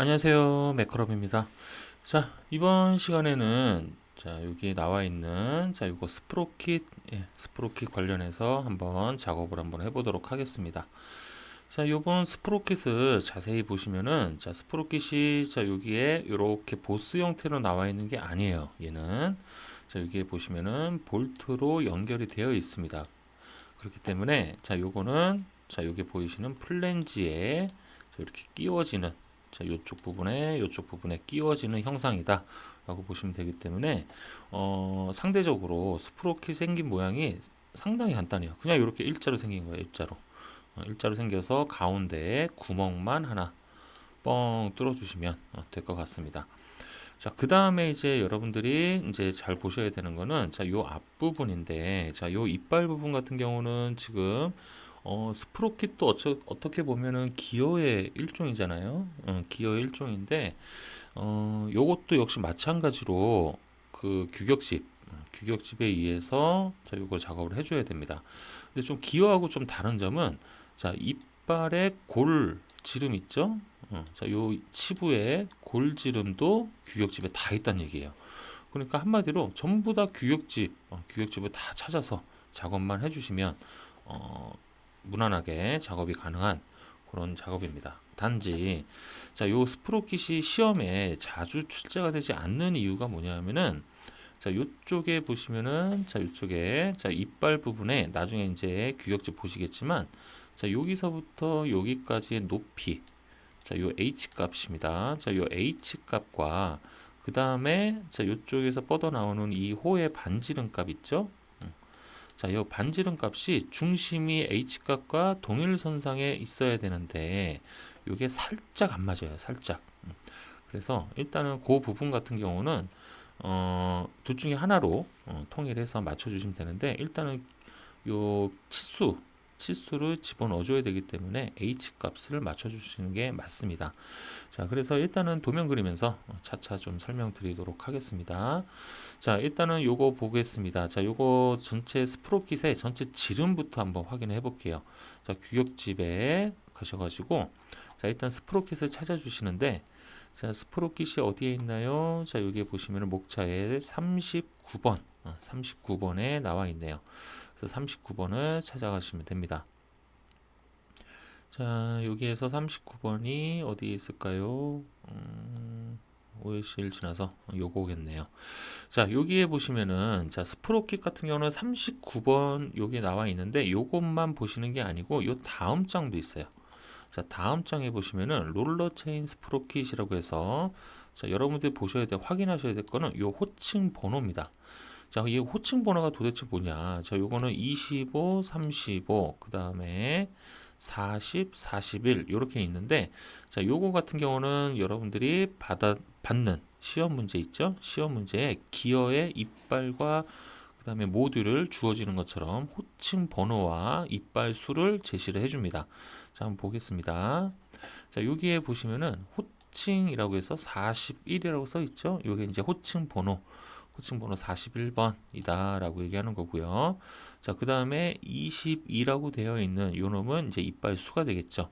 안녕하세요. 매커럼입니다. 자, 이번 시간에는 여기 나와 있는 요거 스프로킷, 스프로킷 관련해서 작업을 해보도록 하겠습니다. 자, 요번 스프로킷을 자세히 보시면은 스프로킷이 여기에 이렇게 보스 형태로 나와 있는 게 아니에요. 얘는 여기에 보시면은 볼트로 연결이 되어 있습니다. 그렇기 때문에 요거는 여기 보이시는 플랜지에 이렇게 끼워지는 요쪽 부분에 끼워지는 형상이다 라고 보시면 되기 때문에 상대적으로 스프로킷 생긴 모양이 상당히 간단해요. 그냥 이렇게 일자로 생긴 거예요. 일자로 생겨서 가운데에 구멍만 하나 뻥 뚫어 주시면 될 것 같습니다. 자, 그 다음에 이제 여러분들이 이제 잘 보셔야 되는 거는 요 앞부분인데, 요 이빨 부분 같은 경우는 지금 스프로킷도 어떻게 보면은 기어의 일종이잖아요. 기어의 일종인데, 요것도 역시 마찬가지로 그 규격집에 의해서 요거 작업을 해줘야 됩니다. 근데 좀 기어하고 좀 다른 점은 이빨의 골 지름 있죠? 요 치부의 골지름도 규격집에 다 있다는 얘기예요. 그러니까 한마디로 전부 다 규격집을 다 찾아서 작업만 해주시면 무난하게 작업이 가능한 그런 작업입니다. 단지 요 스프로킷이 시험에 자주 출제가 되지 않는 이유가 뭐냐면은 요쪽에 보시면은 요쪽에 이빨 부분에 나중에 이제 규격집 보시겠지만 여기서부터 여기까지의 높이 요 H 값입니다. 요 H 값과 그 다음에 요쪽에서 뻗어 나오는 이 호의 반지름 값 있죠? 요 반지름 값이 중심이 H 값과 동일선상에 있어야 되는데 요게 살짝 안 맞아요. 살짝. 그래서 일단은 그 부분 같은 경우는 둘 중에 하나로 통일해서 맞춰주시면 되는데, 일단은 요 치수를 집어넣어 줘야 되기 때문에 H 값을 맞춰 주시는 게 맞습니다. 자, 그래서 일단은 도면 그리면서 차차 좀 설명드리도록 하겠습니다. 자, 일단은 요거 보겠습니다. 자, 요거 전체 스프로킷의 전체 지름부터 한번 확인해 볼게요. 자, 규격집에 가셔가지고 일단 스프로킷을 찾아주시는데, 자, 스프로킷이 어디에 있나요? 자, 여기에 보시면 목차에 39번에 나와 있네요. 그래서 39번을 찾아가시면 됩니다. 자, 여기에서 39번이 어디에 있을까요? OLC를 지나서 요거겠네요. 자, 여기에 보시면은 스프로킷 같은 경우는 39번 여기 나와 있는데 요것만 보시는 게 아니고 요 다음 장도 있어요. 자, 다음 장에 보시면은 롤러 체인 스프로킷이라고 해서 여러분들이 보셔야 돼, 확인하셔야 될 거는 요 호칭 번호입니다. 자, 이 호칭 번호가 도대체 뭐냐? 자, 요거는 25, 35, 그 다음에 40, 41 이렇게 있는데, 자, 요거 같은 경우는 여러분들이 받는 시험 문제 있죠? 시험 문제에 기어의 이빨과 그 다음에 모듈을 주어지는 것처럼 호칭 번호와 이빨 수를 제시를 해줍니다. 자, 한번 보겠습니다. 자, 여기에 보시면은 호칭이라고 해서 41이라고 써 있죠? 요게 이제 호칭 번호 41번이다 라고 얘기하는 거고요. 자, 그 다음에 22라고 되어 있는 요 놈은 이제 이빨 수가 되겠죠.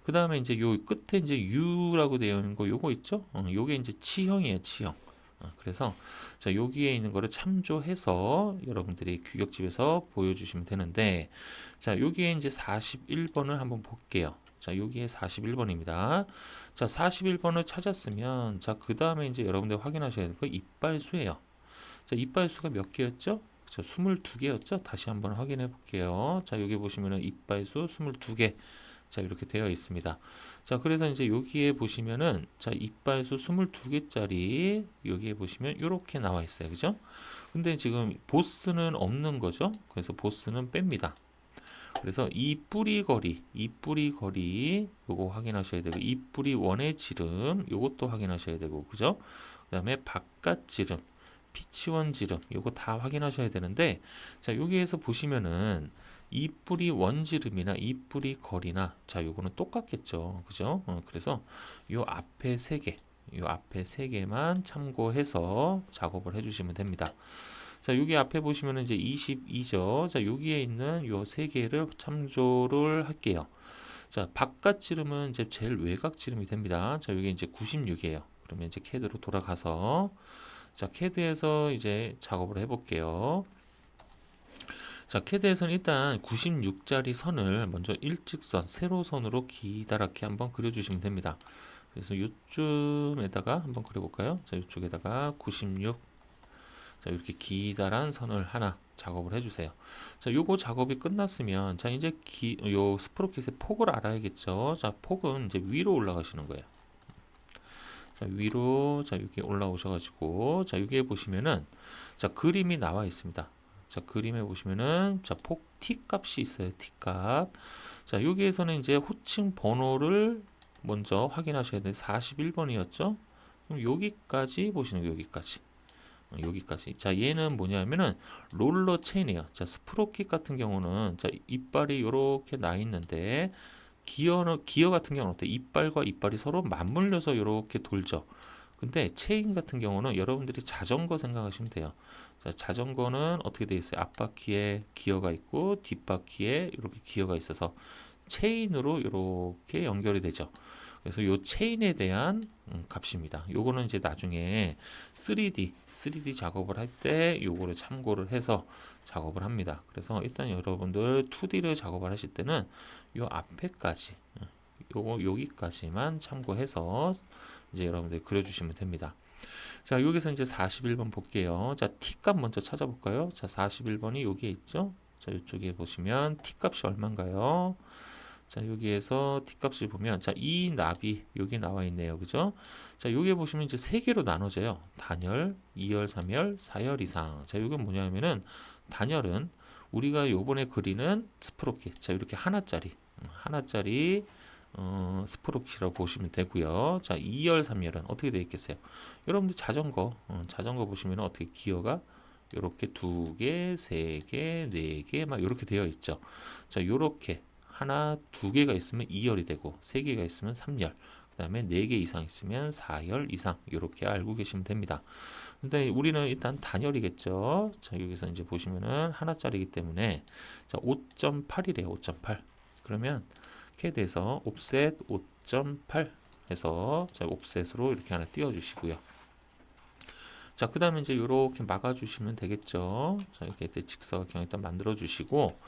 그 다음에 이제 요 끝에 이제 U라고 되어 있는 거 요거 있죠? 요게 이제 치형이에요, 치형. 그래서 여기에 있는 거를 참조해서 여러분들이 규격집에서 보여주시면 되는데, 자, 여기에 이제 41번을 한번 볼게요. 자, 여기에 41번입니다. 자, 41번을 찾았으면, 자, 그 다음에 이제 여러분들 확인하셔야 될 거 이빨 수예요. 자, 이빨 수가 몇 개였죠? 22개였죠? 다시 한번 확인해 볼게요. 자, 여기 보시면은 이빨 수 22개. 자, 이렇게 되어 있습니다. 자, 그래서 이제 여기에 보시면은 이빨 수 22개짜리 여기에 보시면 이렇게 나와 있어요. 그죠? 근데 지금 보스는 없는 거죠? 그래서 보스는 뺍니다. 그래서 이 뿌리 거리 요거 확인하셔야 되고, 이 뿌리 원의 지름 요것도 확인하셔야 되고, 그죠? 그다음에 바깥 지름, 피치원 지름 요거 다 확인하셔야 되는데, 자, 여기에서 보시면은 이 뿌리 원지름이나 이 뿌리 거리나 요거는 똑같겠죠. 그죠? 그래서 요 앞에 세 개만 참고해서 작업을 해주시면 됩니다. 자, 여기 앞에 보시면은 이제 22죠. 자, 여기에 있는 요 세 개를 참조를 할게요. 자, 바깥 지름은 이제 제일 외곽 지름이 됩니다. 자, 이게 이제 96이에요. 그러면 이제 캐드로 돌아가서 자, 캐드에서 이제 작업을 해볼게요. 자, 캐드에서는 일단 96짜리 선을 먼저 일직선, 세로선으로 기다랗게 한번 그려주시면 됩니다. 그래서 요쯤에다가 한번 그려볼까요? 자, 이쪽에다가 96. 자, 이렇게 기다란 선을 하나 작업을 해주세요. 자, 요거 작업이 끝났으면, 자, 이제 요 스프로킷의 폭을 알아야겠죠. 자, 폭은 이제 위로 올라가시는 거예요. 자, 위로, 자, 여기 올라오셔가지고, 자, 여기에 보시면은, 자, 그림이 나와 있습니다. 자, 그림에 보시면은, 자, 폭 T 값이 있어요. T 값. 자, 여기에서는 이제 호칭 번호를 먼저 확인하셔야 돼요. 41번이었죠? 그럼 여기까지 보시는 거예요. 여기까지. 여기까지. 자, 얘는 뭐냐면은 롤러 체인이에요. 자, 스프로킷 같은 경우는 자, 이빨이 이렇게 나 있는데 기어 같은 경우는 어때? 이빨과 이빨이 서로 맞물려서 이렇게 돌죠. 근데 체인 같은 경우는 여러분들이 자전거 생각하시면 돼요. 자, 자전거는 어떻게 돼 있어요? 앞바퀴에 기어가 있고 뒷바퀴에 이렇게 기어가 있어서 체인으로 이렇게 연결이 되죠. 그래서 요 체인에 대한 값입니다. 요거는 이제 나중에 3D 작업을 할 때 요거를 참고를 해서 작업을 합니다. 그래서 일단 여러분들 2D를 작업을 하실 때는 요 앞에까지 요거 여기까지만 참고해서 이제 여러분들 그려주시면 됩니다. 자, 여기서 이제 41번 볼게요. 자, T 값 먼저 찾아볼까요? 자, 41번이 여기에 있죠? 자, 이쪽에 보시면 T 값이 얼마인가요? 자, 여기에서 T 값을 보면, 자, 이 납이 여기 나와 있네요. 그죠? 자, 여기에 보시면 이제 세 개로 나눠져요. 단열, 2열, 3열, 4열 이상. 자, 이건 뭐냐면은, 단열은 우리가 요번에 그리는 스프로킷. 자, 이렇게 하나짜리, 스프로킷이라고 보시면 되고요. 자, 2열, 3열은 어떻게 되어 있겠어요? 여러분들 자전거 보시면 어떻게 기어가 요렇게 2개, 3개, 4개, 막 요렇게 되어 있죠. 자, 요렇게 하나, 2개가 있으면 2열이 되고 3개가 있으면 3열, 그 다음에 4개 이상 있으면 4열 이상 이렇게 알고 계시면 됩니다. 근데 우리는 일단 단열이겠죠. 자, 여기서 이제 보시면은 하나짜리이기 때문에 자, 5.8이래요. 5.8. 그러면 캐드에서 옵셋 5.8 해서 자, 옵셋으로 이렇게 하나 띄워 주시고요. 자, 그 다음에 이제 이렇게 막아 주시면 되겠죠. 자, 이렇게 직사각형 일단 만들어 주시고,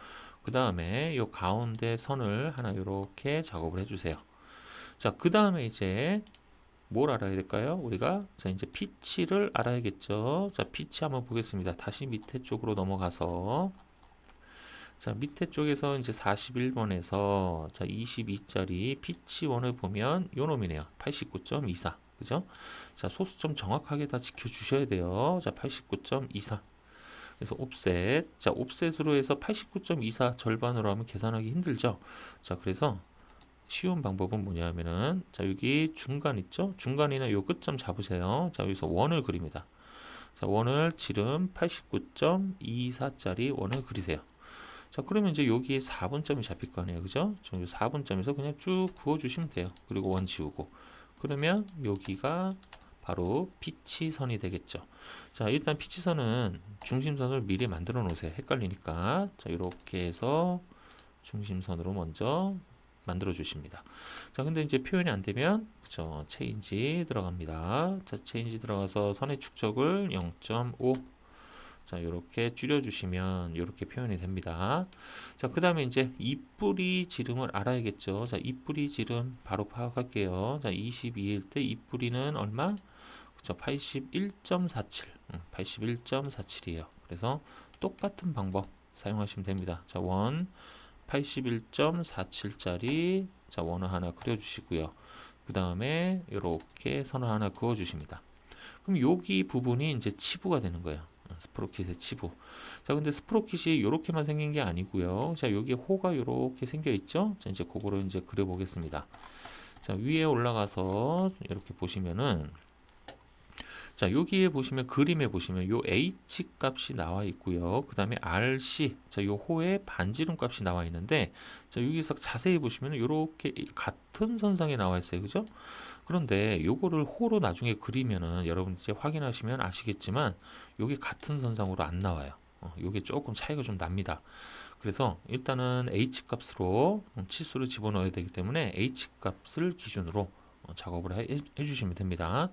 그 다음에 이 가운데 선을 하나 이렇게 작업을 해주세요. 자, 그 다음에 이제 뭘 알아야 될까요? 우리가 자, 이제 피치를 알아야겠죠. 자, 피치 한번 보겠습니다. 다시 밑에 쪽으로 넘어가서 자, 밑에 쪽에서 이제 41번에서 자, 22짜리 피치 원을 보면 요 놈이네요. 89.24. 그죠? 자, 소수점 정확하게 다 지켜 주셔야 돼요. 자, 89.24. 그래서 옵셋. 자, 옵셋으로 해서 89.24 절반으로 하면 계산하기 힘들죠. 자, 그래서 쉬운 방법은 뭐냐면은 자, 여기 중간 있죠? 중간이나 요 끝점 잡으세요. 자, 여기서 원을 그립니다. 자, 원을 지름 89.24짜리 원을 그리세요. 자, 그러면 이제 여기 4분점이 잡힐 거 아니에요. 그죠? 저 4분점에서 그냥 쭉 그어 주시면 돼요. 그리고 원 지우고. 그러면 여기가 바로 피치선이 되겠죠. 자, 일단 피치선은 중심선을 미리 만들어 놓으세요. 헷갈리니까. 자, 이렇게 해서 중심선으로 먼저 만들어 주십니다. 자, 근데 이제 표현이 안 되면 그쵸, 체인지 들어갑니다. 자, 체인지 들어가서 선의 축적을 0.5 자, 이렇게 줄여주시면 이렇게 표현이 됩니다. 자, 그 다음에 이제 입뿌리 지름을 알아야겠죠. 자, 입뿌리 지름 바로 파악할게요. 자, 22일 때 입뿌리는 얼마? 그쵸, 81.47. 81.47이에요. 그래서 똑같은 방법 사용하시면 됩니다. 자, 원 81.47짜리 자, 원을 하나 그려주시고요. 그 다음에 이렇게 선을 하나 그어주십니다. 그럼 여기 부분이 이제 치부가 되는 거예요. 스프로킷의 치부. 자, 근데 스프로킷이 이렇게만 생긴 게 아니고요. 자, 여기 호가 이렇게 생겨 있죠. 자, 이제 그거를 이제 그려 보겠습니다. 자, 위에 올라가서 이렇게 보시면은 자, 여기에 보시면 그림에 보시면 요 H 값이 나와 있고요. 그 다음에 RC, 자, 요 호의 반지름 값이 나와 있는데, 자, 여기서 자세히 보시면 요렇게 같은 선상에 나와 있어요. 그죠? 그런데 요거를 호로 나중에 그리면은 여러분들이 확인하시면 아시겠지만, 요게 같은 선상으로 안 나와요. 요게 조금 차이가 좀 납니다. 그래서 일단은 H 값으로 치수를 집어넣어야 되기 때문에 H 값을 기준으로 작업을 해주시면 됩니다.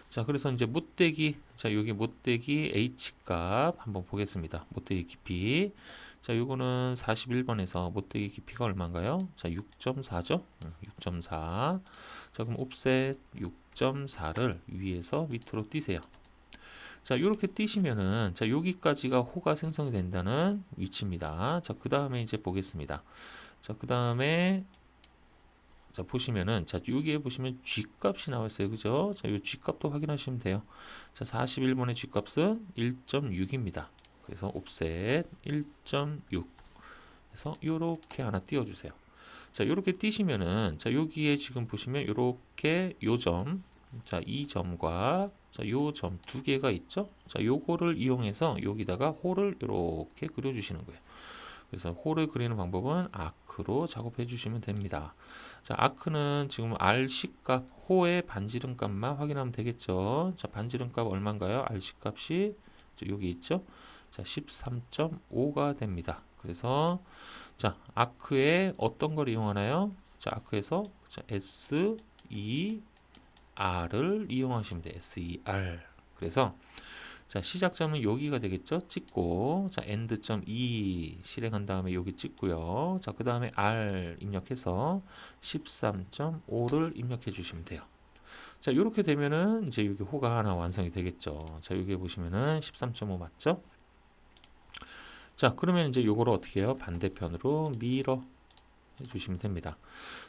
자, 그래서 이제 못대기, 자, 여기 못대기 H 값 한번 보겠습니다. 못대기 깊이. 자, 요거는 41번에서 못대기 깊이가 얼마인가요? 자, 6.4죠? 6.4. 자, 그럼 옵셋 6.4를 위에서 밑으로 띄세요. 자, 이렇게 띄시면은, 자, 여기까지가 호가 생성이 된다는 위치입니다. 자, 그 다음에 이제 보겠습니다. 자, 그 다음에, 자, 보시면은, 자, 여기에 보시면 G 값이 나와 있어요. 그죠? 자, 이 G 값도 확인하시면 돼요. 자, 41번의 G 값은 1.6입니다. 그래서 옵셋 1.6. 그래서 요렇게 하나 띄워주세요. 자, 요렇게 띄시면은, 자, 여기에 지금 보시면 요렇게 요점, 자, 이 점과 자, 요 점 두 개가 있죠? 자, 요거를 이용해서 여기다가 홀을 이렇게 그려 주시는 거예요. 그래서 홀을 그리는 방법은 아크로 작업해 주시면 됩니다. 자, 아크는 지금 RC 값, 호의 반지름 값만 확인하면 되겠죠? 자, 반지름 값 얼마인가요? RC 값이 여기 있죠? 자, 13.5가 됩니다. 그래서 자, 아크에 어떤 걸 이용하나요? 자, 아크에서 자, SER을 이용하시면 돼요. SER. 그래서 자, 시작점은 여기가 되겠죠? 찍고 자, end점 E 실행한 다음에 여기 찍고요. 자, 그 다음에 R 입력해서 13.5를 입력해 주시면 돼요. 자, 이렇게 되면은 이제 여기 호가 하나 완성이 되겠죠. 자, 여기 보시면은 13.5 맞죠? 자, 그러면 이제 요거를 어떻게 해요? 반대편으로 밀어 해주시면 됩니다.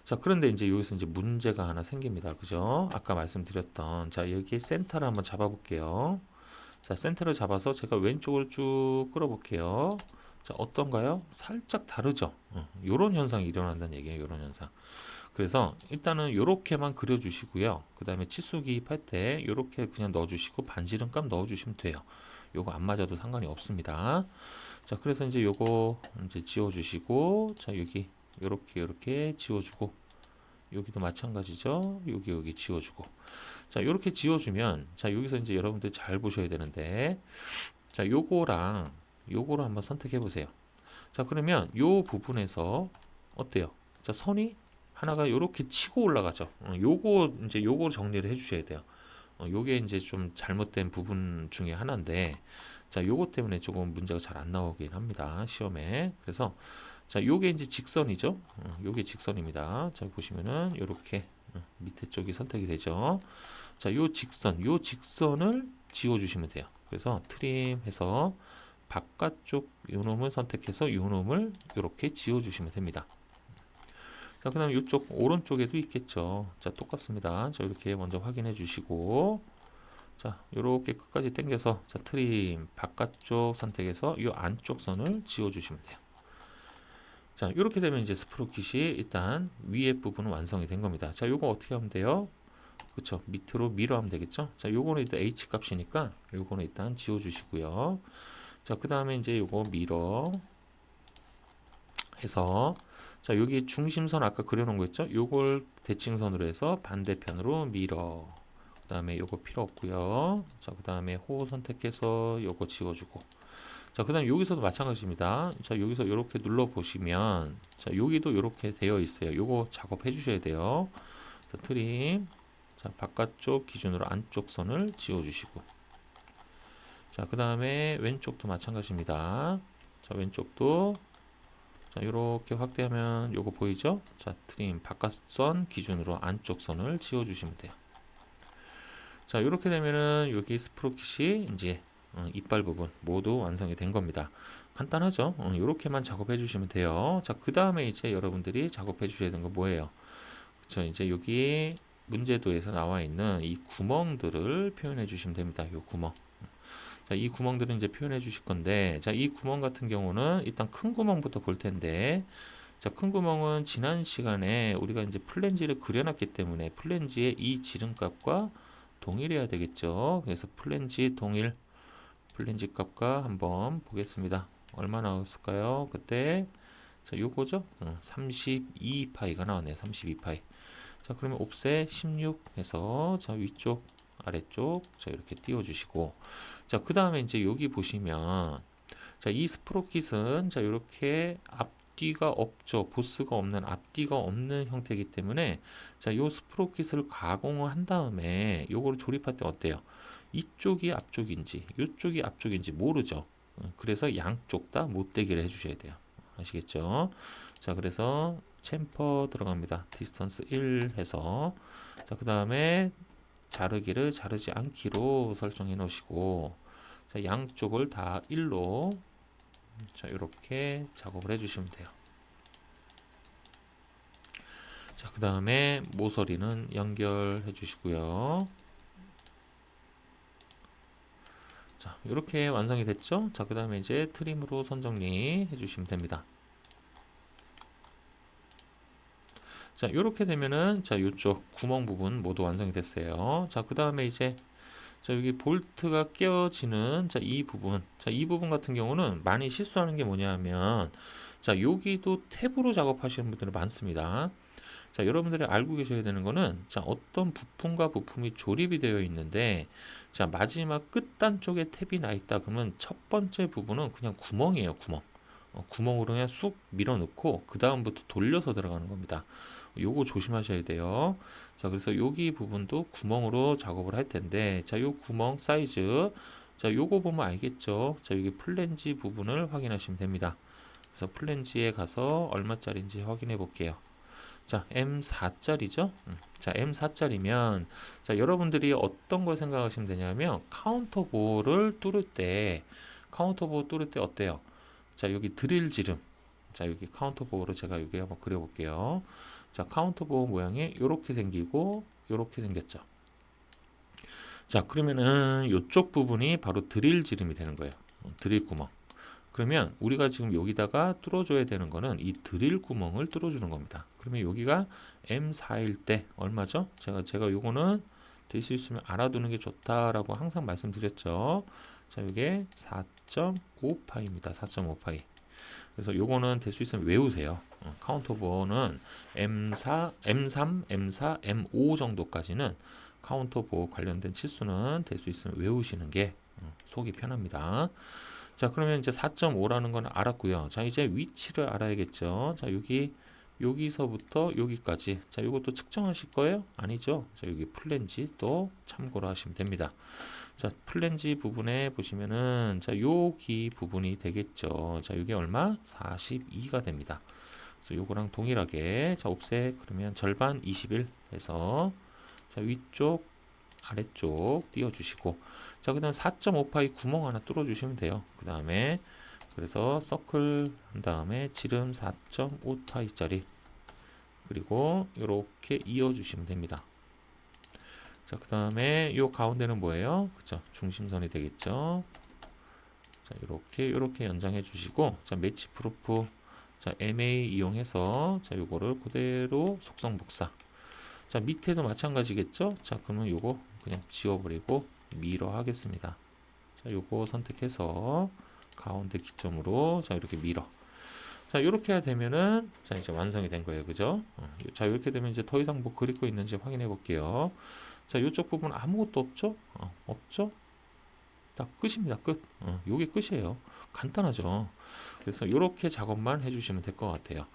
자, 그런데 이제 여기서 이제 문제가 하나 생깁니다. 그죠? 아까 말씀드렸던, 자, 여기 센터를 한번 잡아볼게요. 자, 센터를 잡아서 제가 왼쪽을 쭉 끌어볼게요. 자, 어떤가요? 살짝 다르죠? 요런 현상이 일어난다는 얘기예요. 요런 현상. 그래서 일단은 요렇게만 그려주시고요. 그 다음에 치수 기입할 때 요렇게 그냥 넣어주시고 반지름 값 넣어주시면 돼요. 요거 안 맞아도 상관이 없습니다. 자, 그래서 이제 요거 이제 지워주시고, 자, 여기 요렇게 지워주고, 여기도 마찬가지죠. 여기 지워주고. 자, 요렇게 지워주면, 자, 여기서 이제 여러분들 잘 보셔야 되는데, 자, 요거랑 요거를 한번 선택해 보세요. 자, 그러면 요 부분에서 어때요? 자, 선이 하나가 요렇게 치고 올라가죠. 요거 이제 요거 정리를 해 주셔야 돼요. 요게 이제 좀 잘못된 부분 중에 하나인데, 자, 요거 때문에 조금 문제가 잘 안 나오긴 합니다. 시험에. 그래서, 자, 요게 이제 직선이죠. 요게 직선입니다. 자, 보시면은, 요렇게, 밑에 쪽이 선택이 되죠. 자, 요 직선을 지워주시면 돼요. 그래서 트림 해서, 바깥쪽 요 놈을 선택해서 요 놈을 요렇게 지워주시면 됩니다. 자, 그 다음에 이쪽 오른쪽에도 있겠죠. 자, 똑같습니다. 자, 이렇게 먼저 확인해 주시고, 자, 요렇게 끝까지 당겨서, 자, 트림 바깥쪽 선택해서 이 안쪽 선을 지워 주시면 돼요. 자, 이렇게 되면 이제 스프로킷이 일단 위에 부분은 완성이 된 겁니다. 자, 요거 어떻게 하면 돼요? 그쵸, 밑으로 밀어 하면 되겠죠. 자, 요거는 일단 H 값이니까 요거는 일단 지워 주시고요. 자, 그 다음에 이제 요거 밀어 해서, 자, 여기 중심선 아까 그려놓은 거 있죠? 요걸 대칭선으로 해서 반대편으로 밀어. 그 다음에 요거 필요 없고요. 자, 그 다음에 호 선택해서 요거 지워주고. 자, 그 다음에 여기서도 마찬가지입니다. 자, 여기서 이렇게 눌러 보시면, 자, 여기도 이렇게 되어 있어요. 요거 작업해 주셔야 돼요. 자, 트림. 자, 바깥쪽 기준으로 안쪽 선을 지워주시고. 자, 그 다음에 왼쪽도 마찬가지입니다. 자, 왼쪽도 자, 이렇게 확대하면 요거 보이죠? 자, 트림 바깥선 기준으로 안쪽 선을 지워 주시면 돼요. 자, 이렇게 되면은 여기 스프로킷이 이제 이빨 부분 모두 완성이 된 겁니다. 간단하죠? 이렇게만 작업해 주시면 돼요. 자, 그 다음에 이제 여러분들이 작업해 주셔야 되는 건 뭐예요? 그쵸, 이제 여기 문제도에서 나와 있는 이 구멍들을 표현해 주시면 됩니다. 요 구멍. 자, 이 구멍들은 이제 표현해 주실 건데, 자, 이 구멍 같은 경우는 일단 큰 구멍부터 볼 텐데, 자, 큰 구멍은 지난 시간에 우리가 이제 플랜지를 그려놨기 때문에 플랜지의 이 지름값과 동일해야 되겠죠. 그래서 플랜지 동일, 플랜지 값과 한번 보겠습니다. 얼마 나왔을까요? 그때, 자, 요거죠? 32파이가 나왔네요. 32파이. 자, 그러면 옵셋 16 해서, 자, 위쪽, 아래쪽, 자, 이렇게 띄워주시고, 자, 그 다음에 이제 여기 보시면, 자, 이 스프로킷은 자, 이렇게 앞뒤가 없죠. 보스가 없는 앞뒤가 없는 형태이기 때문에 자, 요 스프로킷을 가공을 한 다음에 요거를 조립할 때 어때요? 이쪽이 앞쪽인지 이쪽이 앞쪽인지 모르죠. 그래서 양쪽 다 못되기를 해주셔야 돼요. 아시겠죠? 자, 그래서 챔퍼 들어갑니다. 디스턴스 1 해서 자, 그 다음에 자르기를 자르지 않기로 설정해 놓으시고 자, 양쪽을 다 1로 자, 이렇게 작업을 해주시면 돼요. 자, 그 다음에 모서리는 연결해 주시고요. 자, 이렇게 완성이 됐죠? 자, 그 다음에 이제 트림으로 선 정리 해주시면 됩니다. 자, 이렇게 되면은 자, 이쪽 구멍 부분 모두 완성이 됐어요. 자, 그 다음에 이제 자, 여기 볼트가 끼워지는 자, 이 부분. 자, 이 부분 같은 경우는 많이 실수하는 게 뭐냐면 자, 여기도 탭으로 작업하시는 분들이 많습니다. 자, 여러분들이 알고 계셔야 되는 거는 자, 어떤 부품과 부품이 조립이 되어 있는데 자, 마지막 끝단 쪽에 탭이 나 있다 그러면 첫 번째 부분은 그냥 구멍이에요, 구멍. 구멍으로 그냥 쑥 밀어 넣고 그 다음부터 돌려서 들어가는 겁니다. 요거 조심하셔야 돼요. 자, 그래서 여기 부분도 구멍으로 작업을 할 텐데 자, 요 구멍 사이즈 자, 요거 보면 알겠죠? 자, 여기 플랜지 부분을 확인하시면 됩니다. 그래서 플랜지에 가서 얼마짜리인지 확인해 볼게요. 자, M4짜리죠? 자, M4짜리면 자, 여러분들이 어떤 걸 생각하시면 되냐면 카운터볼을 뚫을 때 어때요? 자, 여기 드릴 지름. 자, 여기 카운터볼을 제가 여기 한번 그려 볼게요. 자, 카운터볼 모양이 이렇게 생기고 이렇게 생겼죠. 자, 그러면은 이쪽 부분이 바로 드릴 지름이 되는 거예요. 드릴 구멍. 그러면 우리가 지금 여기다가 뚫어줘야 되는 거는 이 드릴 구멍을 뚫어주는 겁니다. 그러면 여기가 M4일 때 얼마죠? 제가 요거는 될 수 있으면 알아두는 게 좋다라고 항상 말씀드렸죠. 자, 이게 4.5파이입니다. 4.5파이. 그래서 요거는 될 수 있으면 외우세요. 카운터보어는 M4, M3, M4, M5 정도까지는 카운터보어 관련된 치수는 될 수 있으면 외우시는 게 속이 편합니다. 자, 그러면 이제 4.5라는 건 알았고요. 자, 이제 위치를 알아야겠죠. 자, 여기서부터 여기까지. 자, 이것도 측정하실 거예요? 아니죠. 자, 여기 플랜지 또 참고로 하시면 됩니다. 자, 플랜지 부분에 보시면은 자, 여기 부분이 되겠죠. 자, 이게 얼마? 42가 됩니다. 그래서 요거랑 동일하게 자, 옵셋 그러면 절반 21 해서 자, 위쪽 아래쪽 띄워주시고 자, 그 다음 4.5파이 구멍 하나 뚫어주시면 돼요. 그 다음에 그래서 서클 한 다음에 지름 4.5파이짜리 그리고 이렇게 이어주시면 됩니다. 자, 그 다음에 요 가운데는 뭐예요? 그쵸? 중심선이 되겠죠? 자, 이렇게 연장해 주시고 자, 매치 프루프 자, MA 이용해서 자, 요거를 그대로 속성 복사. 자, 밑에도 마찬가지겠죠? 자, 그러면 요거 그냥 지워버리고 미러 하겠습니다. 자, 요거 선택해서 가운데 기점으로 자, 이렇게 미러. 자, 이렇게 되면은 자, 이제 완성이 된 거예요. 그죠? 자, 이렇게 되면 이제 더 이상 뭐 그릴 거 있는지 확인해 볼게요. 자, 이쪽 부분 아무것도 없죠? 없죠? 딱 끝입니다. 끝. 요게 끝이에요. 간단하죠? 그래서 이렇게 작업만 해주시면 될 것 같아요.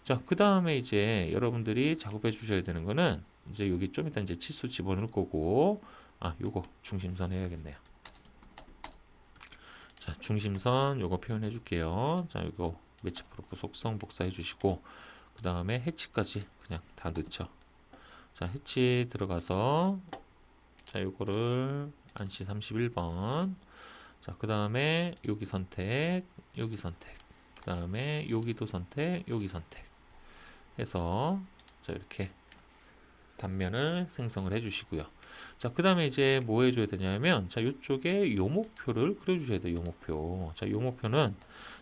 자, 그 다음에 이제 여러분들이 작업해 주셔야 되는 거는 이제 여기 좀 이따 이제 치수 집어넣을 거고, 요거 중심선 해야겠네요. 자, 중심선 요거 표현해 줄게요. 자, 요거 매치 프로프 속성 복사해 주시고, 그 다음에 해치까지 그냥 다 넣죠. 자, 해치 들어가서, 자, 요거를 안시 31번. 자, 그 다음에 여기 선택, 여기 선택. 그 다음에 여기도 선택, 여기 선택. 해서, 자, 이렇게 단면을 생성을 해주시고요. 자, 그 다음에 이제 뭐 해줘야 되냐면, 자, 이쪽에 요목표를 그려주셔야 돼요. 요목표. 자, 요목표는,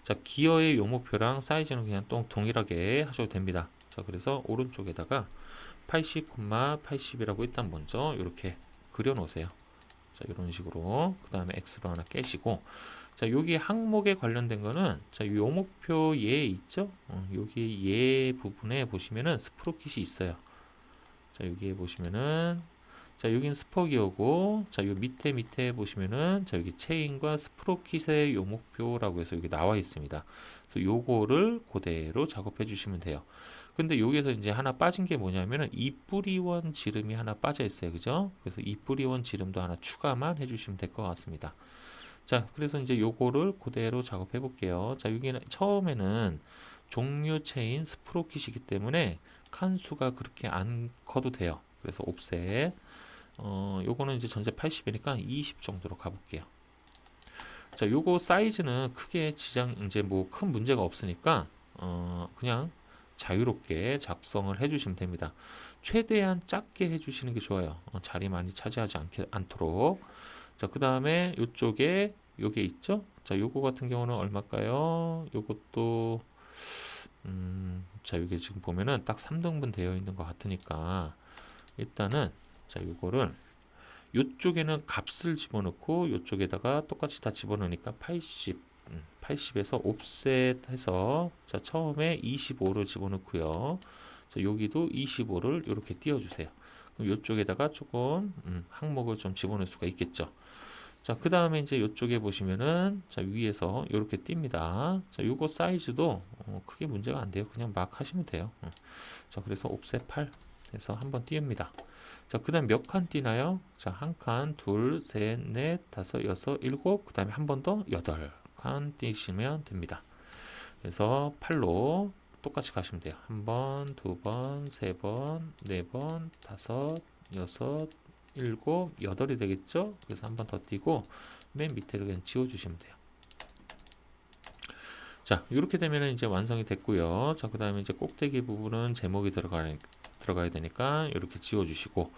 자, 기어의 요목표랑 사이즈는 그냥 동일하게 하셔도 됩니다. 자, 그래서 오른쪽에다가 80,80이라고 일단 먼저 이렇게 그려 놓으세요. 자, 이런 식으로. 그 다음에 X로 하나 깨시고, 자, 여기 항목에 관련된 거는, 자, 요목표 얘 있죠? 여기 얘 부분에 보시면은 스프로킷이 있어요. 자, 여기에 보시면은, 자, 여기는 스포기어고, 자, 요 밑에 보시면은, 자, 여기 체인과 스프로킷의 요 목표라고 해서 여기 나와 있습니다. 그래서 요거를 그대로 작업해 주시면 돼요. 근데 여기서 이제 하나 빠진 게 뭐냐면은 이뿌리원 지름이 하나 빠져 있어요. 그죠? 그래서 이뿌리원 지름도 하나 추가만 해주시면 될 것 같습니다. 자, 그래서 이제 요거를 그대로 작업해 볼게요. 자, 여기는 처음에는 종류 체인 스프로킷이기 때문에 칸수가 그렇게 안 커도 돼요. 그래서 옵셋 요거는 이제 전체 80이니까 20 정도로 가볼게요. 자, 요거 사이즈는 크게 지장 이제 뭐 큰 문제가 없으니까 그냥 자유롭게 작성을 해주시면 됩니다. 최대한 작게 해주시는 게 좋아요. 자리 많이 차지하지 않도록. 자, 그 다음에 요쪽에 요게 있죠? 자, 요거 같은 경우는 얼마일까요? 요것도 자, 이게 지금 보면은 딱 3등분 되어 있는 것 같으니까 일단은 자, 요거를 요쪽에는 값을 집어넣고 요쪽에다가 똑같이 다 집어넣으니까 80에서 옵셋 해서 자, 처음에 25를 집어넣고요. 자, 여기도 25를 이렇게 띄워주세요. 그럼 요쪽에다가 조금 항목을 좀 집어넣을 수가 있겠죠. 자, 그 다음에 이제 요쪽에 보시면은 자, 위에서 이렇게 띕니다. 자, 요거 사이즈도 크게 문제가 안 돼요. 그냥 막 하시면 돼요. 자, 그래서 옵셋 8 해서 한번 띄웁니다. 자, 그 다음 몇 칸 띄나요? 자, 한 칸, 둘, 셋, 넷, 다섯, 여섯, 일곱, 그 다음에 한 번 더 8칸 띄시면 됩니다. 그래서 8로 똑같이 가시면 돼요. 한 번, 두 번, 세 번, 네 번, 다섯, 여섯, 일곱, 여덟이 되겠죠? 그래서 한 번 더 띄고 맨 밑에를 그냥 지워주시면 돼요. 자, 이렇게 되면 이제 완성이 됐고요. 자, 그 다음에 이제 꼭대기 부분은 제목이 들어가야 되니까 이렇게 지워주시고,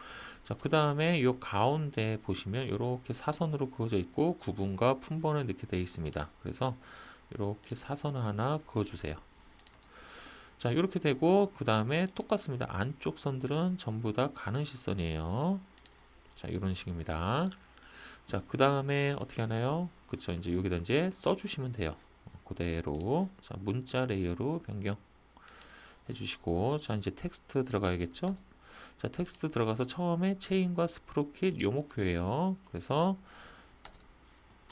자, 그 다음에 이 가운데 보시면 이렇게 사선으로 그어져 있고 구분과 품번을 넣게 되어 있습니다. 그래서 이렇게 사선을 하나 그어주세요. 자, 이렇게 되고 그 다음에 똑같습니다. 안쪽 선들은 전부 다 가는 실선이에요. 자, 이런 식입니다. 자, 그 다음에 어떻게 하나요? 그쵸, 이제 여기다 이제 써주시면 돼요. 그대로. 자, 문자 레이어로 변경 해주시고, 자, 이제 텍스트 들어가야겠죠? 자, 텍스트 들어가서 처음에 체인과 스프로킷 요 목표예요. 그래서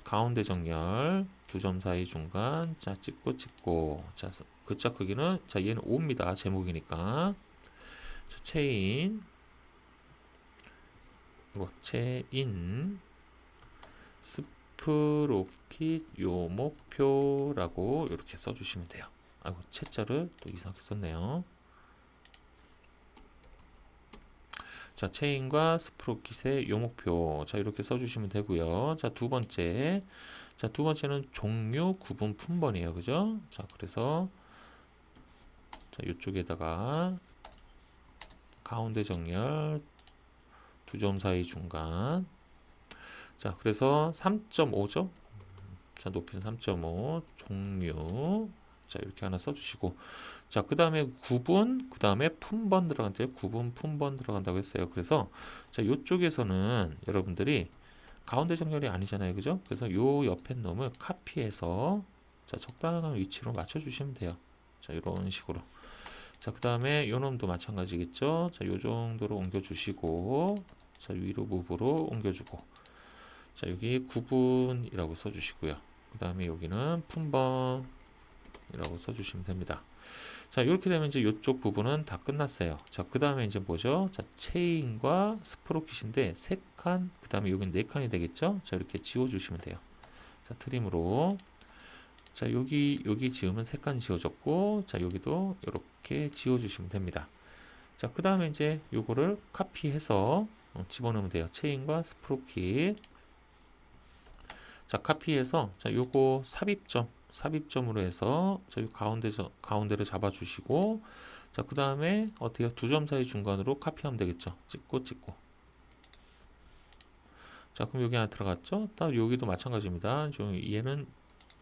가운데 정렬, 두 점 사이 중간, 자, 찍고, 자, 글자 크기는, 자, 얘는 5입니다. 제목이니까. 자, 체인, 스프로킷 요 목표라고 이렇게 써주시면 돼요. 아이고, 채자를 또 이상하게 썼네요. 자, 체인과 스프로킷의 요 목표. 자, 이렇게 써주시면 되고요. 자, 두 번째는 종류 구분 품번이에요. 그죠? 자, 그래서 자, 이쪽에다가 가운데 정렬, 두 점 사이 중간. 자, 그래서 3.5죠? 자, 높이는 3.5, 종류. 자, 이렇게 하나 써주시고. 자, 그 다음에 구분, 그 다음에 품번 들어간대요. 구분, 품번 들어간다고 했어요. 그래서, 자, 이쪽에서는 여러분들이 가운데 정렬이 아니잖아요. 그죠? 그래서 요 옆에 놈을 카피해서, 자, 적당한 위치로 맞춰주시면 돼요. 자, 이런 식으로. 자, 그 다음에 요 놈도 마찬가지겠죠? 자, 요 정도로 옮겨주시고, 자, 위로 무브로 옮겨주고, 자, 여기 구분이라고 써주시고요. 그 다음에 여기는 품번이라고 써주시면 됩니다. 자, 이렇게 되면 이제 이쪽 부분은 다 끝났어요. 자, 그 다음에 이제 뭐죠? 자, 체인과 스프로킷인데 3칸, 그 다음에 여기는 4칸이 되겠죠? 자, 이렇게 지워주시면 돼요. 자, 트림으로. 자, 여기 지우면 3칸 지워졌고, 자, 여기도 이렇게 지워주시면 됩니다. 자, 그 다음에 이제 요거를 카피해서 집어넣으면 돼요. 체인과 스프로킷. 자, 카피해서, 자, 요거 삽입점으로 해서, 자, 요 가운데를 잡아주시고, 자, 그 다음에 어때요? 두 점 사이 중간으로 카피하면 되겠죠? 찍고. 자, 그럼 여기 하나 들어갔죠? 딱 여기도 마찬가지입니다. 얘는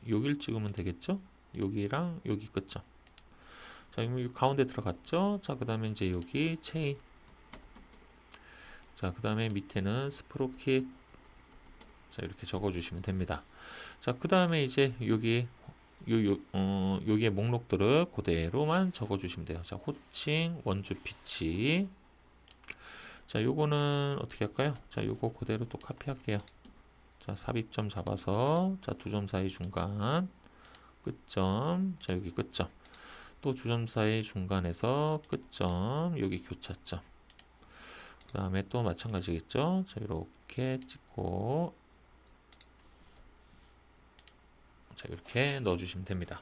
여기를 찍으면 되겠죠? 여기랑 여기 끝점. 자, 여기 가운데 들어갔죠? 자, 그 다음에 이제 여기 체인. 자, 그 다음에 밑에는 스프로킷. 자, 이렇게 적어주시면 됩니다. 자, 그 다음에 이제 여기에 목록들을 그대로만 적어주시면 돼요. 자, 호칭, 원주 피치. 자, 요거는 어떻게 할까요? 자, 요거 그대로 또 카피할게요. 자, 삽입점 잡아서 자, 두 점 사이 중간 끝점. 자, 여기 끝점. 또 두 점 사이 중간에서 끝점. 여기 교차점. 그 다음에 또 마찬가지겠죠? 자, 이렇게 찍고 자, 이렇게 넣어주시면 됩니다.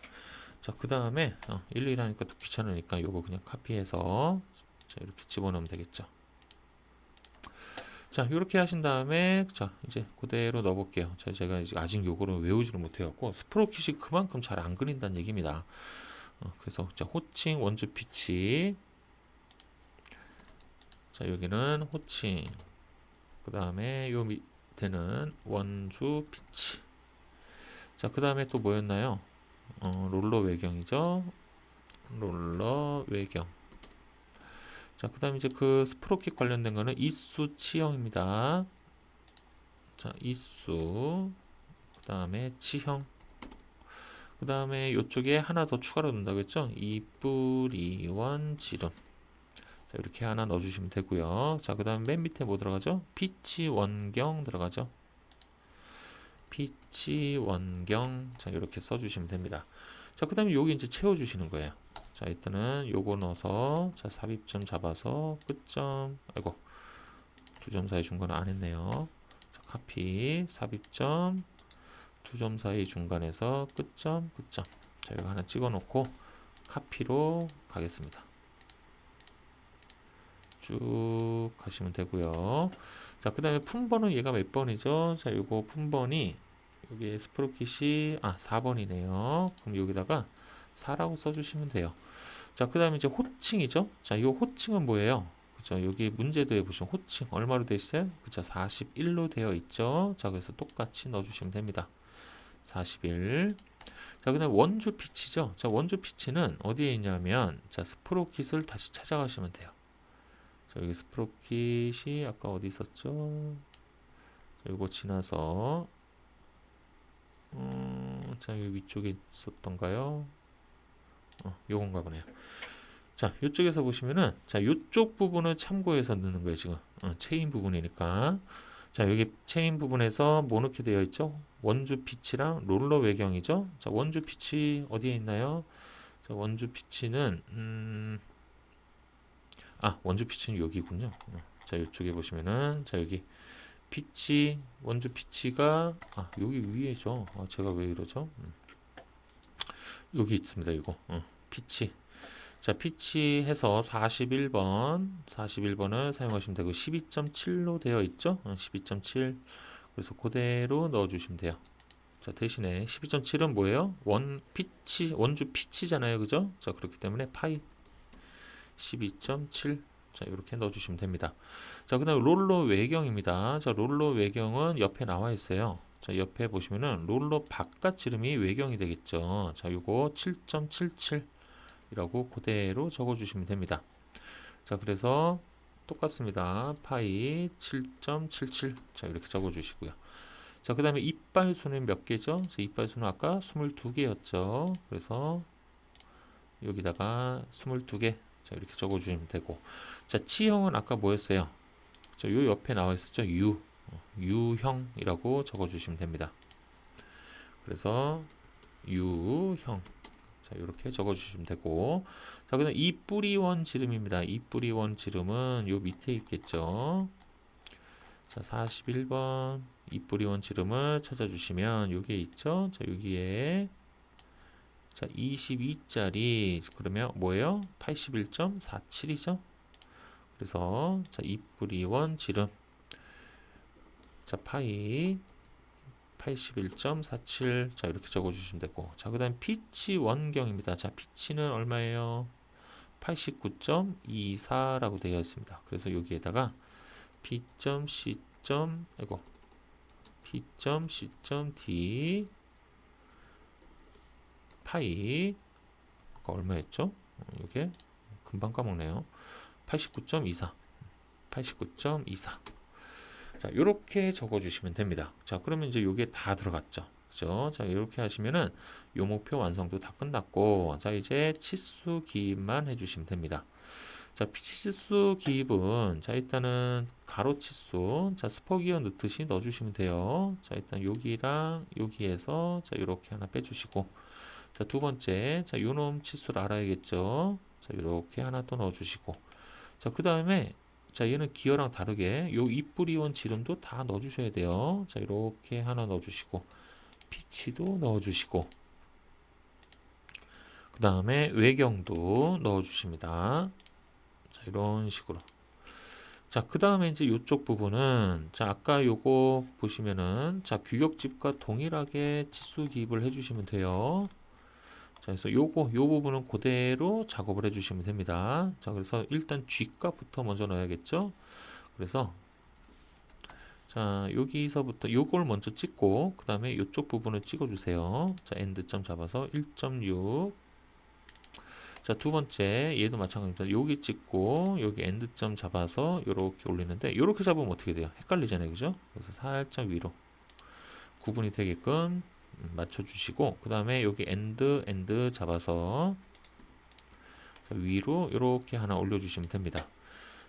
자, 그 다음에 일일이 하니까 또 귀찮으니까 요거 그냥 카피해서 자, 이렇게 집어넣으면 되겠죠. 자, 이렇게 하신 다음에 자, 이제 그대로 넣어볼게요. 자, 제가 이제 아직 요거를 외우지를 못해갖고 스프로킷이 그만큼 잘 안 그린다는 얘기입니다. 그래서 자, 호칭 원주 피치. 자, 여기는 호칭. 그 다음에 요 밑에는 원주 피치. 자, 그 다음에 또 뭐였나요? 롤러 외경이죠. 롤러 외경. 자, 그 다음에 이제 그 스프로킷 관련된 거는 이수 치형입니다. 자, 이수. 그 다음에 치형. 그 다음에 이쪽에 하나 더 추가로 넣는다고 했죠? 이뿌리원 지름. 자, 이렇게 하나 넣어주시면 되고요. 자, 그 다음 맨 밑에 뭐 들어가죠? 피치 원경 들어가죠. 피치 원경. 자, 이렇게 써주시면 됩니다. 자, 그 다음에 여기 이제 채워주시는 거예요. 자, 일단은 요거 넣어서 자, 삽입점 잡아서 끝점. 아이고, 두 점 사이 중간은 안 했네요. 자, 카피 삽입점 두 점 사이 중간에서 끝점 끝점. 자, 이거 하나 찍어 놓고 카피로 가겠습니다. 쭉 가시면 되고요. 자, 그 다음에 품번은 얘가 몇 번이죠? 자, 요거 품번이 여기 스프로킷이 4번이네요. 그럼 여기다가 4라고 써주시면 돼요. 자, 그 다음에 이제 호칭이죠. 자, 이 호칭은 뭐예요? 그죠? 여기 문제도에 보시면 호칭 얼마로 되어 있어요? 그죠? 41로 되어 있죠. 자, 그래서 똑같이 넣어주시면 됩니다. 41. 자, 그 다음에 원주 피치죠. 자, 원주 피치는 어디에 있냐면 자, 스프로킷을 다시 찾아가시면 돼요. 자, 여기 스프로킷이 아까 어디 있었죠? 자, 요거 지나서 자, 여기 위쪽에 있었던가요? 요건가 보네요. 자, 이쪽에서 보시면은 자, 요쪽 부분을 참고해서 넣는 거예요, 지금. 체인 부분이니까. 자, 여기 체인 부분에서 뭐 넣게 되어 있죠? 원주 피치랑 롤러 외경이죠? 자, 원주 피치 어디에 있나요? 자, 원주 피치는 원주 피치는 여기군요. 자, 이쪽에 보시면은 자, 여기 피치 원주 피치가 여기 위에죠. 제가 왜 이러죠? 여기 있습니다. 이거 피치. 자, 피치 해서 41번을 사용하시면 되고 12.7로 되어 있죠. 12.7. 그래서 그대로 넣어주시면 돼요. 자, 대신에 12.7은 뭐예요? 원주 피치잖아요. 그죠? 자, 그렇기 때문에 파이 12.7. 자, 이렇게 넣어주시면 됩니다. 자, 그 다음에 롤러 외경입니다. 자, 롤러 외경은 옆에 나와 있어요. 자, 옆에 보시면은 롤러 바깥 지름이 외경이 되겠죠. 자, 요거 7.77 이라고 그대로 적어주시면 됩니다. 자, 그래서 똑같습니다. 파이 7.77. 자, 이렇게 적어주시고요. 자, 그 다음에 이빨 수는 몇 개죠? 자, 이빨 수는 아까 22개였죠. 그래서 여기다가 22개. 자, 이렇게 적어주시면 되고. 자, 치형은 아까 뭐였어요? 자, 요 옆에 나와 있었죠? U형이라고 적어주시면 됩니다. 그래서 U형. 자, 이렇게 적어주시면 되고. 자, 그 다음 이뿌리원 지름입니다. 이뿌리원 지름은 요 밑에 있겠죠. 자, 41번 이뿌리원 지름을 찾아주시면 요게 있죠. 자, 여기에 자, 22짜리 그러면 뭐예요? 81.47이죠. 그래서 자, 이뿌리원 지름 자, 파이 81.47. 자, 이렇게 적어주시면 되고. 자, 그 다음 피치 원경입니다. 자, 피치는 얼마예요? 89.24라고 되어 있습니다. 그래서 여기에다가 P.C.D 파이 아까 얼마였죠? 이게 금방 까먹네요. 89.24 자, 이렇게 적어주시면 됩니다. 자, 그러면 이제 요게 다 들어갔죠. 그죠? 자, 이렇게 하시면은 요 목표 완성도 다 끝났고, 자, 이제 치수 기입만 해주시면 됩니다. 자, 피치수 기입은 자, 일단은 가로 치수 자, 스포기어 넣듯이 넣어주시면 돼요. 자, 일단 여기랑 여기에서 자, 이렇게 하나 빼주시고 자, 두 번째 자, 요놈 치수를 알아야겠죠. 자, 이렇게 하나 또 넣어주시고 자, 그 다음에 자, 얘는 기어랑 다르게 요 입부리온 지름도 다 넣어주셔야 돼요. 자, 이렇게 하나 넣어주시고 피치도 넣어주시고 그 다음에 외경도 넣어주십니다. 자, 이런 식으로. 자, 그 다음에 이제 이쪽 부분은 자, 아까 요거 보시면은 자, 규격집과 동일하게 치수 기입을 해주시면 돼요. 자, 그래서 요 부분은 그대로 작업을 해주시면 됩니다. 자, 그래서 일단 G값부터 먼저 넣어야겠죠. 그래서 자, 여기서부터 요걸 먼저 찍고 그 다음에 이쪽 부분을 찍어주세요. 자, 엔드점 잡아서 1.6 자, 두 번째 얘도 마찬가지입니다. 여기 찍고 여기 엔드점 잡아서 이렇게 올리는데 이렇게 잡으면 어떻게 돼요? 헷갈리잖아요, 그죠? 그래서 살짝 위로 구분이 되게끔 맞춰주시고 그 다음에 여기 엔드 잡아서 위로 이렇게 하나 올려주시면 됩니다.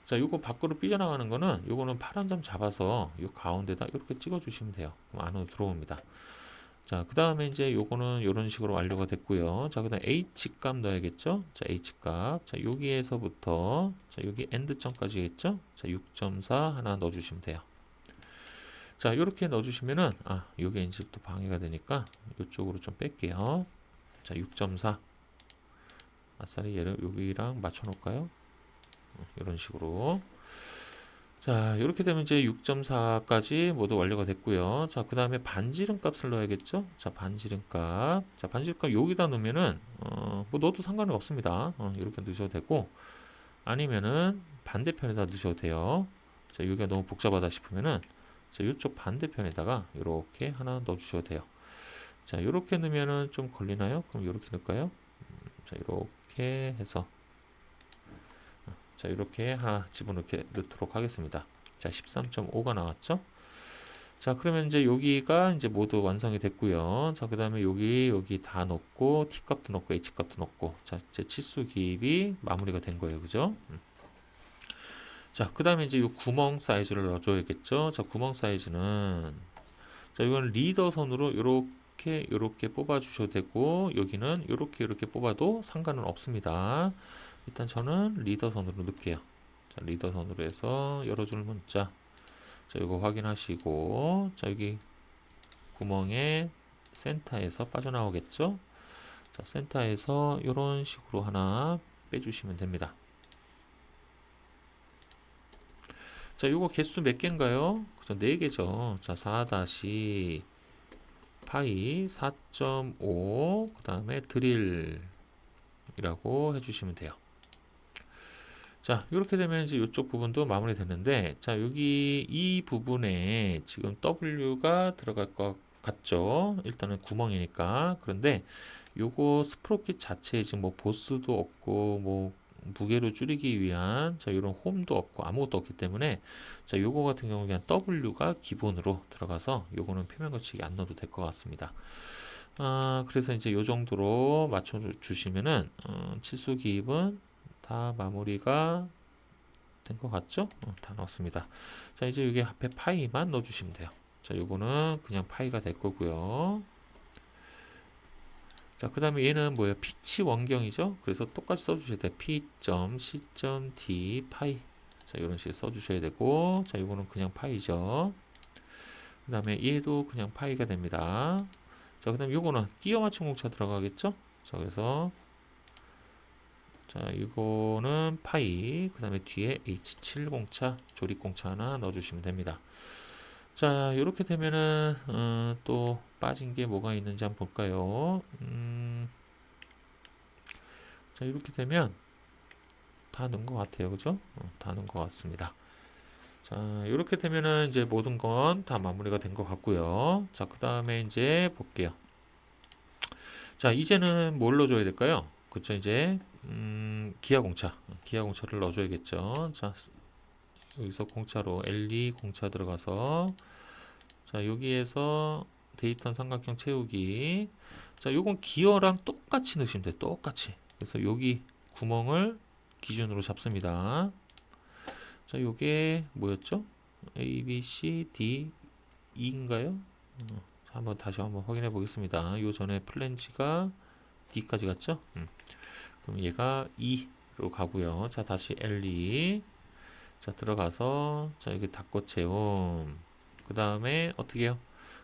자, 요거 밖으로 삐져나가는 거는 요거는 파란 점 잡아서 요 가운데다 이렇게 찍어주시면 돼요. 그럼 안으로 들어옵니다. 자, 그 다음에 이제 요거는 이런 식으로 완료가 됐고요. 자, 그 다음 H값 넣어야겠죠? 자, H값. 자, 여기에서부터, 자, 여기 엔드점까지겠죠? 자, 6.4 하나 넣어주시면 돼요. 자, 요렇게 넣어주시면은, 아, 요게 이제 또 방해가 되니까, 요쪽으로 좀 뺄게요. 자, 6.4. 아싸리 얘를 여기랑 맞춰놓을까요? 이런 식으로. 자, 이렇게 되면 이제 6.4까지 모두 완료가 됐고요. 자, 그 다음에 반지름 값을 넣어야겠죠? 자, 반지름 값. 자, 반지름 값 여기다 넣으면은, 뭐 넣어도 상관이 없습니다. 이렇게 넣으셔도 되고, 아니면은 반대편에다 넣으셔도 돼요. 자, 여기가 너무 복잡하다 싶으면은, 자, 이쪽 반대편에다가 이렇게 하나 넣어주셔도 돼요. 자, 이렇게 넣으면은 좀 걸리나요? 그럼 이렇게 넣을까요? 자, 이렇게 해서, 자, 이렇게 하나 집어넣게 넣도록 하겠습니다. 자, 13.5가 나왔죠? 자, 그러면 이제 여기가 이제 모두 완성이 됐고요. 자, 그 다음에 여기 다 넣고, T값도 넣고, H값도 넣고, 자, 이제 치수 기입이 마무리가 된 거예요. 그죠? 자, 그 다음에 이제 이 구멍 사이즈를 넣어줘야겠죠? 자, 구멍 사이즈는, 자, 이건 리더 선으로 요렇게 뽑아주셔도 되고, 여기는 요렇게 뽑아도 상관은 없습니다. 일단 저는 리더선으로 넣을게요. 자, 리더선으로 해서 열어주는 문자. 자, 이거 확인하시고, 자, 여기 구멍의 센터에서 빠져나오겠죠? 자, 센터에서 이런 식으로 하나 빼주시면 됩니다. 자, 요거 개수 몇 개인가요? 그죠? 4개죠. 자, 4 파이 4.5, 그 다음에 드릴이라고 해주시면 돼요. 자, 이렇게 되면 이제 이쪽 부분도 마무리 됐는데, 자, 여기 이 부분에 지금 W가 들어갈 것 같죠? 일단은 구멍이니까. 그런데 요거 스프로킷 자체에 지금 뭐 보스도 없고, 뭐 무게로 줄이기 위한 자, 이런 홈도 없고 아무것도 없기 때문에 자, 요거 같은 경우 그냥 W가 기본으로 들어가서 요거는 표면 거치기 안 넣어도 될 것 같습니다. 그래서 이제 요 정도로 맞춰 주시면은 치수 기입은 다 마무리가 된 것 같죠? 다 넣었습니다. 자, 이제 여기 앞에 파이만 넣어주시면 돼요. 자, 요거는 그냥 파이가 될 거고요. 자, 그 다음에 얘는 뭐예요? 피치 원경이죠? 그래서 똑같이 써주셔야 돼요. p.c.d 파이. 자, 이런 식으로 써주셔야 되고, 자, 요거는 그냥 파이죠. 그 다음에 얘도 그냥 파이가 됩니다. 자, 그 다음에 요거는 끼워 맞춤 공차 들어가겠죠? 자, 그래서 자, 이거는 파이, 그 다음에 뒤에 H7 공차, 조립 공차 하나 넣어주시면 됩니다. 자, 이렇게 되면은 또 빠진 게 뭐가 있는지 한번 볼까요? 자, 이렇게 되면 다 넣은 것 같아요, 그죠? 다 넣은 것 같습니다. 자, 이렇게 되면은 이제 모든 건 다 마무리가 된 것 같고요. 자, 그 다음에 이제 볼게요. 자, 이제는 뭘 넣어줘야 될까요? 그쵸, 이제 기아 공차를 넣어줘야겠죠. 자, 여기서 공차로 L2 공차 들어가서 자, 여기에서 데이터 삼각형 채우기. 자, 요건 기어랑 똑같이 넣으시면 돼요. 똑같이. 그래서 여기 구멍을 기준으로 잡습니다. 자, 요게 뭐였죠? A, B, C, D, E인가요? 한번 다시 한번 확인해 보겠습니다. 요 전에 플랜지가 D까지 갔죠? 그럼 얘가 E로 가고요. 자, 다시 L2. 자, 들어가서 자, 여기 닫고 채움. 그 다음에 어떻게 해요?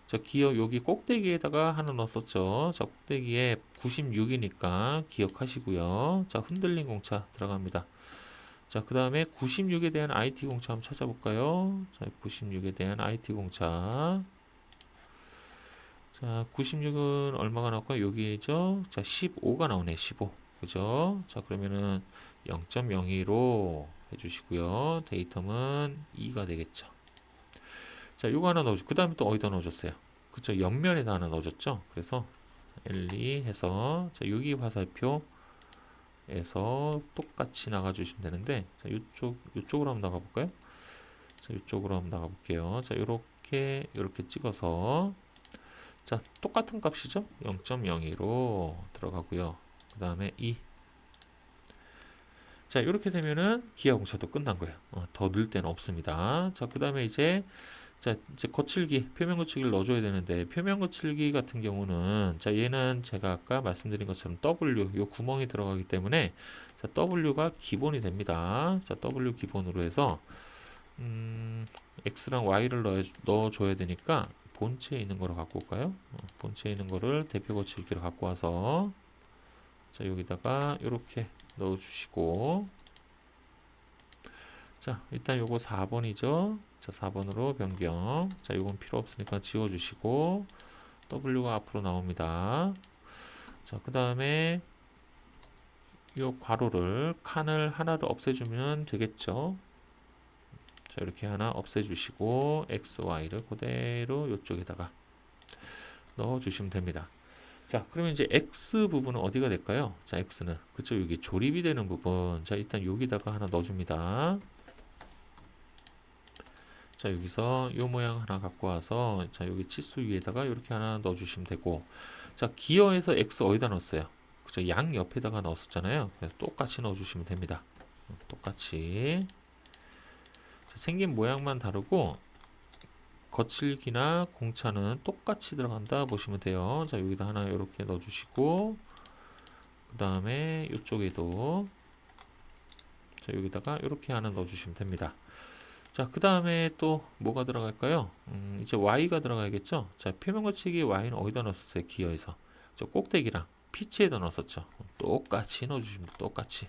저 기억 여기 꼭대기에다가 하나 넣었었죠. 자, 꼭대기에 96이니까 기억하시고요. 자, 흔들린 공차 들어갑니다. 자, 그 다음에 96에 대한 IT 공차 한번 찾아볼까요? 자, 96에 대한 IT 공차. 자, 96은 얼마가 나올까요? 여기죠. 자, 15가 나오네. 15. 그죠? 자, 그러면은 0.02로 해주시고요. 데이텀은 2가 되겠죠. 자, 요거 하나 넣어줘. 그 다음에 또 어디다 넣어줬어요? 그쵸? 옆면에다 하나 넣어줬죠? 그래서 L2 해서, 자, 여기 화살표에서 똑같이 나가주시면 되는데, 자, 요쪽으로 한번 나가볼까요? 자, 요쪽으로 한번 나가볼게요. 자, 요렇게 찍어서, 자, 똑같은 값이죠? 0.02로 들어가고요. 그 다음에 2. 자, 이렇게 되면은 기하 공차도 끝난 거예요. 더 넣을 데는 없습니다. 자, 그 다음에 이제 거칠기, 표면 거칠기를 넣어줘야 되는데, 표면 거칠기 같은 경우는, 자, 얘는 제가 아까 말씀드린 것처럼 W, 요 구멍이 들어가기 때문에, 자, W가 기본이 됩니다. 자, W 기본으로 해서, X랑 Y를 넣어줘야 되니까, 본체에 있는 거로 갖고 올까요? 본체에 있는 거를 대표 거칠기로 갖고 와서, 자, 여기다가 이렇게 넣어주시고, 자, 일단 요거 4번이죠. 자, 4번으로 변경. 자, 요건 필요 없으니까 지워주시고, W가 앞으로 나옵니다. 자, 그 다음에 요 칸을 하나를 없애주면 되겠죠. 자, 이렇게 하나 없애주시고, X, Y를 그대로 요쪽에다가 넣어주시면 됩니다. 자, 그러면 이제 X 부분은 어디가 될까요? 자, X는. 그쵸, 여기 조립이 되는 부분. 자, 일단 여기다가 하나 넣어줍니다. 자, 여기서 요 모양 하나 갖고 와서, 자, 여기 치수 위에다가 이렇게 하나 넣어주시면 되고, 자, 기어에서 X 어디다 넣었어요? 그쵸, 양 옆에다가 넣었었잖아요. 그래서 똑같이 넣어주시면 됩니다. 똑같이. 자, 생긴 모양만 다르고, 거칠기나 공차는 똑같이 들어간다 보시면 돼요. 자, 여기다 하나 이렇게 넣어주시고, 그 다음에 이쪽에도, 자, 여기다가 이렇게 하나 넣어주시면 됩니다. 자, 그 다음에 또 뭐가 들어갈까요? 이제 Y가 들어가야겠죠? 자, 표면 거치기 Y는 어디다 넣었어요? 기어에서. 저 꼭대기랑 피치에다 넣었었죠. 똑같이 넣어주시면 돼요. 똑같이.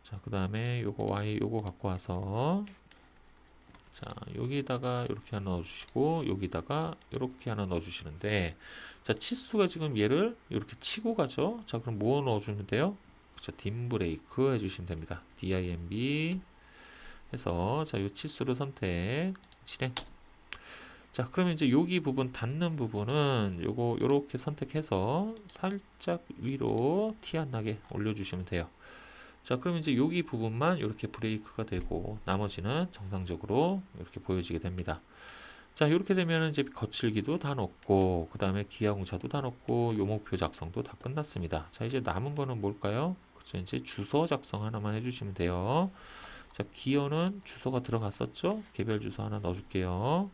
자, 그 다음에 요거 Y 요거 갖고 와서, 자, 여기다가 이렇게 하나 넣어주시고, 여기다가 이렇게 하나 넣어주시는데, 자, 치수가 지금 얘를 이렇게 치고 가죠? 자, 그럼 뭐 넣어주면 돼요? 그쵸, 딤 브레이크 해주시면 됩니다. DIMB 해서, 자, 요 치수를 선택, 실행. 자, 그러면 이제 여기 부분, 닿는 부분은 요거, 요렇게 선택해서 살짝 위로 티 안 나게 올려주시면 돼요. 자, 그러면 이제 여기 부분만 이렇게 브레이크가 되고, 나머지는 정상적으로 이렇게 보여지게 됩니다. 자, 이렇게 되면 이제 거칠기도 다 넣고, 그 다음에 기하공차도 다 넣고, 요목표 작성도 다 끝났습니다. 자, 이제 남은 거는 뭘까요? 그쵸, 이제 주소 작성 하나만 해주시면 돼요. 자, 기어는 주소가 들어갔었죠? 개별 주소 하나 넣어줄게요.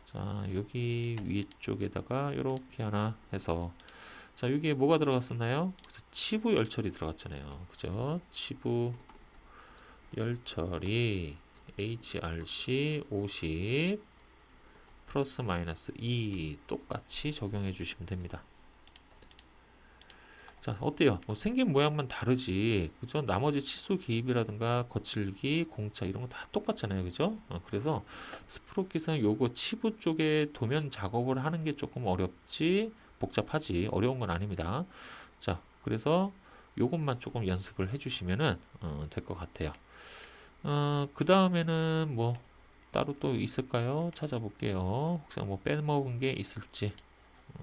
자, 여기 위쪽에다가 이렇게 하나 해서, 자, 여기에 뭐가 들어갔었나요? 치부 열처리 들어갔잖아요. 그죠? 치부 열처리 HRC 50 플러스 마이너스 2 똑같이 적용해 주시면 됩니다. 자, 어때요? 뭐 생긴 모양만 다르지, 그죠? 나머지 치수 기입이라든가 거칠기, 공차 이런 거 다 똑같잖아요, 그죠? 그래서 스프로킷은 요거 치부 쪽에 도면 작업을 하는 게 조금 어렵지, 복잡하지, 어려운 건 아닙니다. 자, 그래서 요것만 조금 연습을 해주시면은 될 것 같아요. 그 다음에는 뭐 따로 또 있을까요? 찾아볼게요. 혹시 뭐 빼먹은 게 있을지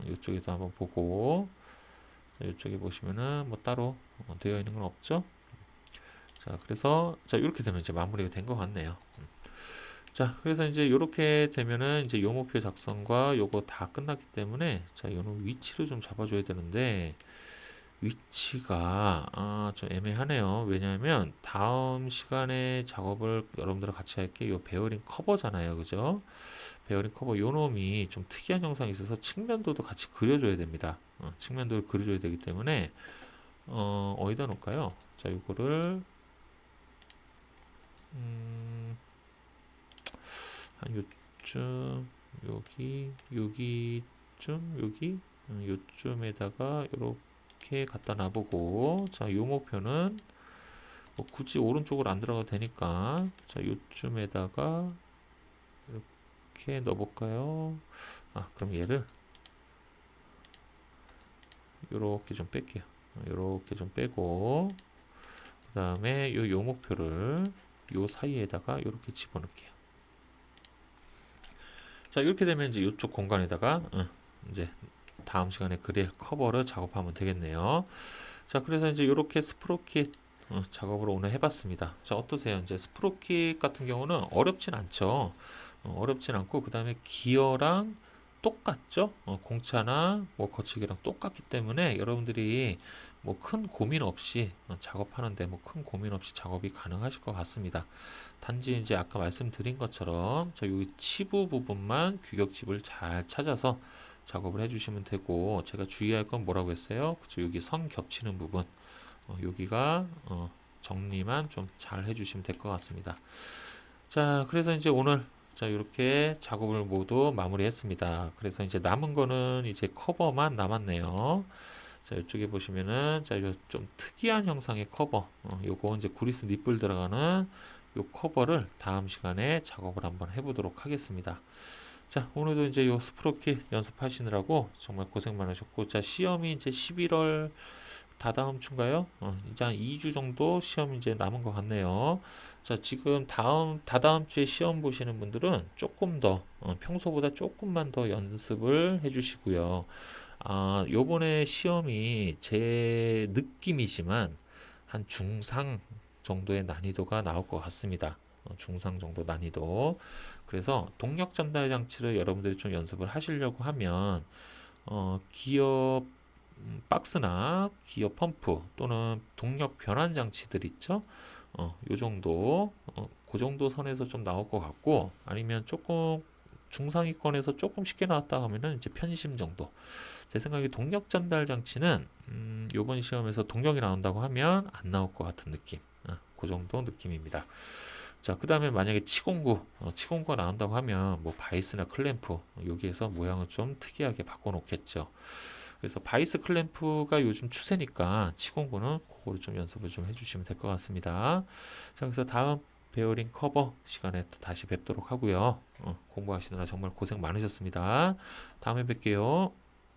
이쪽에도 한번 보고. 자, 이쪽에 보시면은 뭐 따로 되어 있는 건 없죠. 자, 그래서 자, 이렇게 되면 이제 마무리가 된 것 같네요. 자, 그래서 이제 이렇게 되면은 이제 요목표 작성과 요거 다 끝났기 때문에, 자, 요는 위치를 좀 잡아줘야 되는데, 위치가 좀 애매하네요. 왜냐하면 다음 시간에 작업을 여러분들과 같이 할 게 요 베어링 커버잖아요. 그죠? 베어링 커버 요 놈이 좀 특이한 형상이 있어서 측면도도 같이 그려줘야 됩니다. 측면도를 그려줘야 되기 때문에 어디다 놓을까요? 자, 요거를 한 요쯤 여기 요쯤에다가 요렇게 갖다 놔보고, 자, 요 목표는 뭐 굳이 오른쪽으로 안 들어가도 되니까, 자, 요쯤에다가 이렇게 넣어볼까요? 그럼 얘를 요렇게 좀 뺄게요. 요렇게 좀 빼고, 그 다음에 요 목표를 요 사이에다가 요렇게 집어넣을게요. 자, 이렇게 되면 이제 이쪽 공간에다가 이제 다음 시간에 그릴 커버를 작업하면 되겠네요. 자, 그래서 이제 이렇게 스프로킷 작업을 오늘 해봤습니다. 자, 어떠세요? 이제 스프로킷 같은 경우는 어렵진 않죠. 어렵진 않고, 그 다음에 기어랑 똑같죠? 공차나 뭐 거치기랑 똑같기 때문에 여러분들이 뭐 큰 고민 없이 작업하는데 뭐 큰 고민 없이 작업이 가능하실 것 같습니다. 단지 이제 아까 말씀드린 것처럼 저 여기 치부 부분만 규격집을 잘 찾아서 작업을 해주시면 되고, 제가 주의할 건 뭐라고 했어요? 그쵸, 여기 선 겹치는 부분, 여기가 정리만 좀 잘 해주시면 될 것 같습니다. 자, 그래서 이제 오늘 자 이렇게 작업을 모두 마무리했습니다. 그래서 이제 남은 거는 이제 커버만 남았네요. 자, 이쪽에 보시면은 자, 좀 특이한 형상의 커버, 요거 이제 구리스 니플 들어가는 요 커버를 다음 시간에 작업을 한번 해보도록 하겠습니다. 자, 오늘도 이제 요 스프로킷 연습하시느라고 정말 고생 많으셨고, 자, 시험이 이제 11월 다다음 주인가요? 이제 한 2주 정도 시험 이제 남은 것 같네요. 자, 지금 다다음 주에 시험 보시는 분들은 조금 더, 평소보다 조금만 더 연습을 해주시고요. 요번에 시험이 제 느낌이지만 한 중상 정도의 난이도가 나올 것 같습니다. 중상 정도 난이도. 그래서 동력 전달 장치를 여러분들이 좀 연습을 하시려고 하면 기어 박스나 기어 펌프 또는 동력 변환 장치들 있죠? 요 정도, 그 정도 선에서 좀 나올 것 같고, 아니면 조금 중상위권에서 조금 쉽게 나왔다 하면은 이제 편심 정도. 제 생각에 동력 전달 장치는 요번 시험에서 동력이 나온다고 하면 안 나올 것 같은 느낌. 그 정도 느낌입니다. 자, 그 다음에 만약에 치공구가 나온다고 하면 뭐 바이스나 클램프 여기에서 모양을 좀 특이하게 바꿔 놓겠죠. 그래서 바이스 클램프가 요즘 추세니까 치공구는 그거를 좀 연습을 좀 해주시면 될 것 같습니다. 자, 그래서 다음 베어링 커버 시간에 또 다시 뵙도록 하고요. 공부하시느라 정말 고생 많으셨습니다. 다음에 뵐게요.